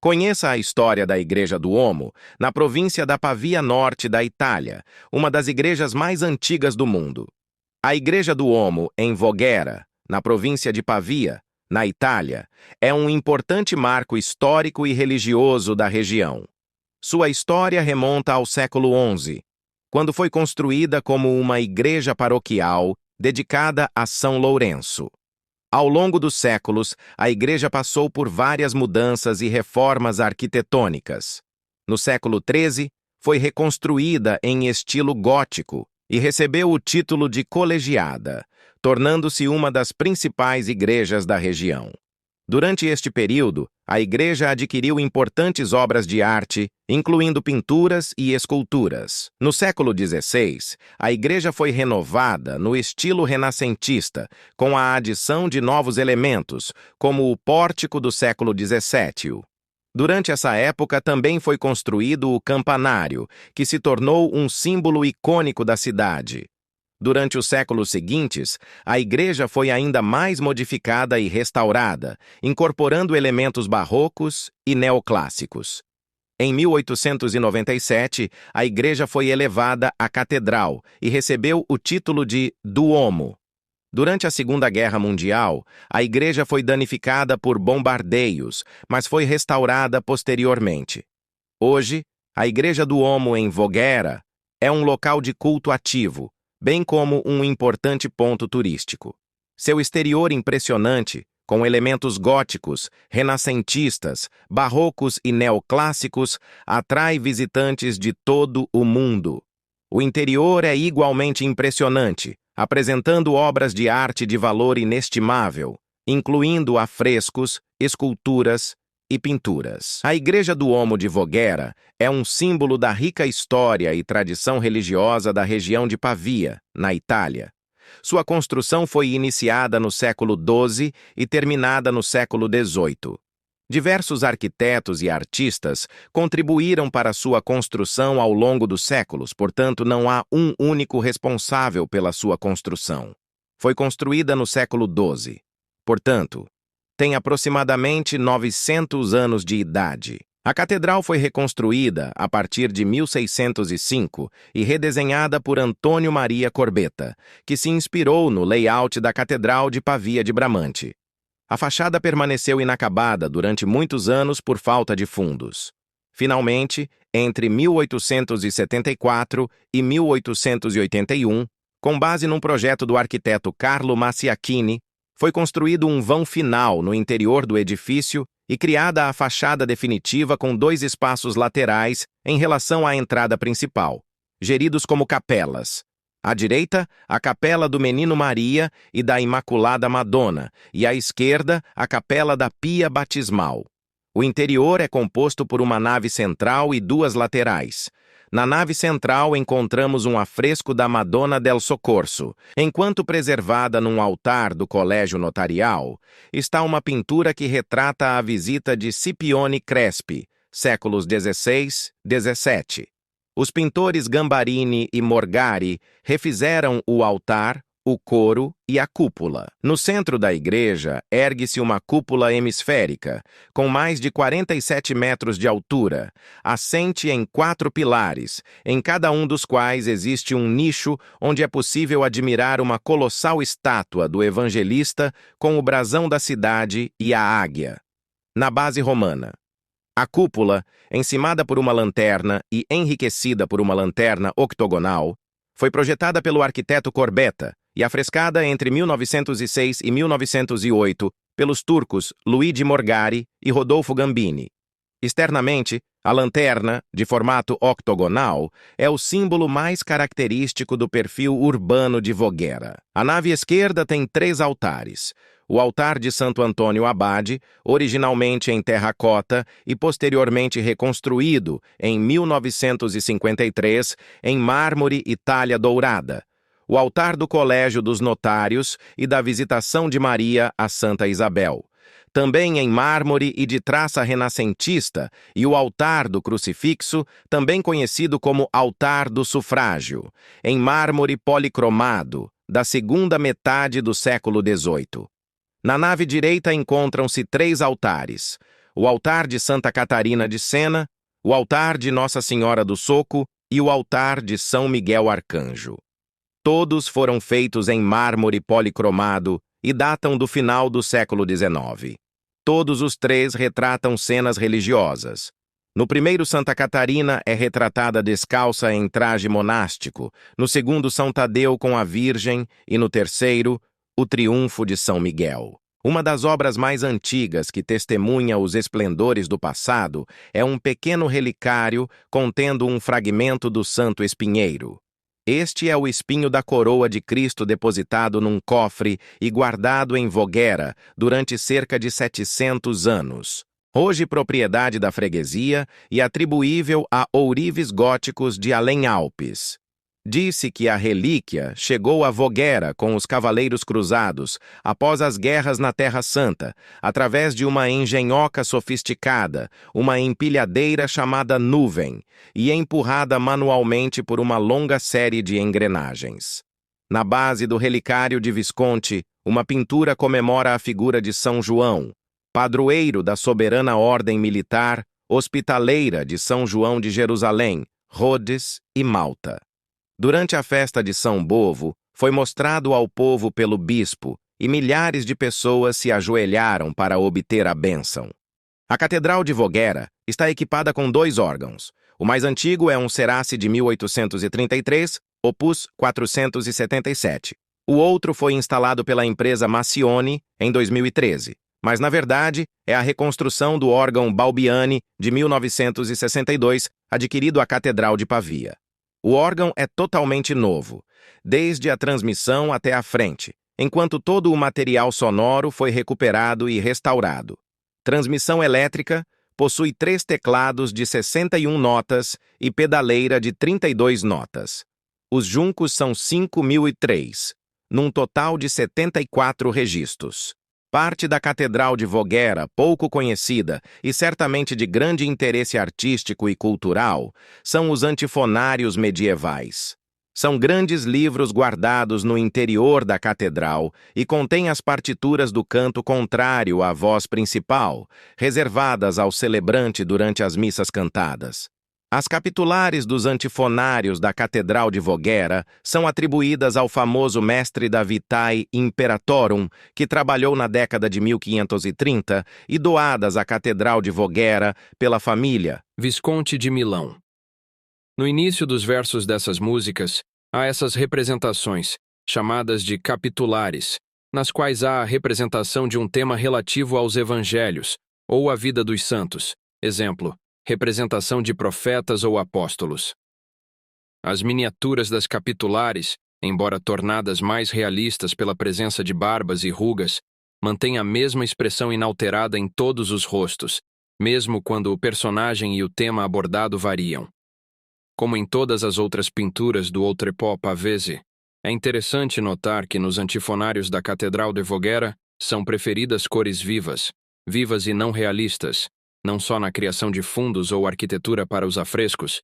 Conheça a história da Igreja do Omo, na província da Pavia Norte da Itália, uma das igrejas mais antigas do mundo. A Igreja do Omo, em Voghera, na província de Pavia, na Itália, é um importante marco histórico e religioso da região. Sua história remonta ao século XI, quando foi construída como uma igreja paroquial dedicada a São Lourenço. Ao longo dos séculos, a igreja passou por várias mudanças e reformas arquitetônicas. No século XIII, foi reconstruída em estilo gótico e recebeu o título de colegiada, tornando-se uma das principais igrejas da região. Durante este período, a igreja adquiriu importantes obras de arte, incluindo pinturas e esculturas. No século XVI, a igreja foi renovada no estilo renascentista, com a adição de novos elementos, como o pórtico do século XVII. Durante essa época também foi construído o campanário, que se tornou um símbolo icônico da cidade. Durante os séculos seguintes, a igreja foi ainda mais modificada e restaurada, incorporando elementos barrocos e neoclássicos. Em 1897, a igreja foi elevada à catedral e recebeu o título de Duomo. Durante a Segunda Guerra Mundial, a igreja foi danificada por bombardeios, mas foi restaurada posteriormente. Hoje, a Igreja do Omo em Voghera é um local de culto ativo, bem como um importante ponto turístico. Seu exterior impressionante, com elementos góticos, renascentistas, barrocos e neoclássicos, atrai visitantes de todo o mundo. O interior é igualmente impressionante, apresentando obras de arte de valor inestimável, incluindo afrescos, esculturas e pinturas. A Igreja do Omo de Voghera é um símbolo da rica história e tradição religiosa da região de Pavia, na Itália. Sua construção foi iniciada no século XII e terminada no século XVIII. Diversos arquitetos e artistas contribuíram para sua construção ao longo dos séculos, portanto, não há um único responsável pela sua construção. Foi construída no século XII. Portanto, tem aproximadamente 900 anos de idade. A catedral foi reconstruída a partir de 1605 e redesenhada por Antônio Maria Corbetta, que se inspirou no layout da Catedral de Pavia de Bramante. A fachada permaneceu inacabada durante muitos anos por falta de fundos. Finalmente, entre 1874 e 1881, com base num projeto do arquiteto Carlo Massiachini, foi construído um vão final no interior do edifício e criada a fachada definitiva com 2 espaços laterais em relação à entrada principal, geridos como capelas. À direita, a Capela do Menino Maria e da Imaculada Madonna, e à esquerda, a Capela da Pia Batismal. O interior é composto por uma nave central e 2 laterais. Na nave central encontramos um afresco da Madonna del Soccorso, enquanto preservada num altar do Colégio Notarial, está uma pintura que retrata a visita de Scipione Crespi, séculos XVI, XVII. Os pintores Gambarini e Morgari refizeram o altar, o coro e a cúpula. No centro da igreja, ergue-se uma cúpula hemisférica, com mais de 47 metros de altura, assente em 4 pilares, em cada um dos quais existe um nicho onde é possível admirar uma colossal estátua do evangelista com o brasão da cidade e a águia. Na base romana, a cúpula, encimada por uma lanterna e enriquecida por uma lanterna octogonal, foi projetada pelo arquiteto Corbetta e afrescada entre 1906 e 1908 pelos turcos Luigi Morgari e Rodolfo Gambini. Externamente, a lanterna, de formato octogonal, é o símbolo mais característico do perfil urbano de Voghera. A nave esquerda tem 3 altares. O altar de Santo Antônio Abade, originalmente em terracota e posteriormente reconstruído em 1953 em mármore e talha dourada. O altar do Colégio dos Notários e da Visitação de Maria a Santa Isabel, também em mármore e de traça renascentista, e o altar do Crucifixo, também conhecido como Altar do Sufrágio, em mármore policromado, da segunda metade do século XVIII. Na nave direita encontram-se 3 altares. o altar de Santa Catarina de Sena, o altar de Nossa Senhora do Soco e o altar de São Miguel Arcanjo. Todos foram feitos em mármore policromado e datam do final do século XIX. Todos os três retratam cenas religiosas. No primeiro, Santa Catarina é retratada descalça em traje monástico, no segundo, São Tadeu com a Virgem e no terceiro, o Triunfo de São Miguel. Uma das obras mais antigas que testemunha os esplendores do passado é um pequeno relicário contendo um fragmento do Santo Espinheiro. Este é o espinho da coroa de Cristo depositado num cofre e guardado em Voguera durante cerca de 700 anos. Hoje propriedade da freguesia e atribuível a ourives góticos de Além-Alpes. Disse que a relíquia chegou a Voguera com os cavaleiros cruzados após as guerras na Terra Santa, através de uma engenhoca sofisticada, uma empilhadeira chamada nuvem, e empurrada manualmente por uma longa série de engrenagens. Na base do relicário de Visconti, uma pintura comemora a figura de São João, padroeiro da soberana ordem militar hospitaleira de São João de Jerusalém, Rhodes e Malta. Durante a festa de São Bovo, foi mostrado ao povo pelo bispo e milhares de pessoas se ajoelharam para obter a bênção. A Catedral de Voguera está equipada com 2 órgãos. O mais antigo é um Serace de 1833, opus 477. O outro foi instalado pela empresa Massione em 2013, mas na verdade é a reconstrução do órgão Balbiani de 1962, adquirido à Catedral de Pavia. O órgão é totalmente novo, desde a transmissão até a frente, enquanto todo o material sonoro foi recuperado e restaurado. Transmissão elétrica possui 3 teclados de 61 notas e pedaleira de 32 notas. Os juncos são 5.003, num total de 74 registros. Parte da Catedral de Voguera, pouco conhecida e certamente de grande interesse artístico e cultural, são os antifonários medievais. São grandes livros guardados no interior da catedral e contêm as partituras do canto contrário à voz principal, reservadas ao celebrante durante as missas cantadas. As capitulares dos antifonários da Catedral de Voguera são atribuídas ao famoso mestre da Vitae Imperatorum, que trabalhou na década de 1530, e doadas à Catedral de Voguera pela família Visconti de Milão. No início dos versos dessas músicas, há essas representações, chamadas de capitulares, nas quais há a representação de um tema relativo aos evangelhos, ou à vida dos santos. Exemplo: representação de profetas ou apóstolos. As miniaturas das capitulares, embora tornadas mais realistas pela presença de barbas e rugas, mantêm a mesma expressão inalterada em todos os rostos, mesmo quando o personagem e o tema abordado variam. Como em todas as outras pinturas do Outrepo Pavese, é interessante notar que nos antifonários da Catedral de Voguera são preferidas cores vivas e não realistas, não só na criação de fundos ou arquitetura para os afrescos,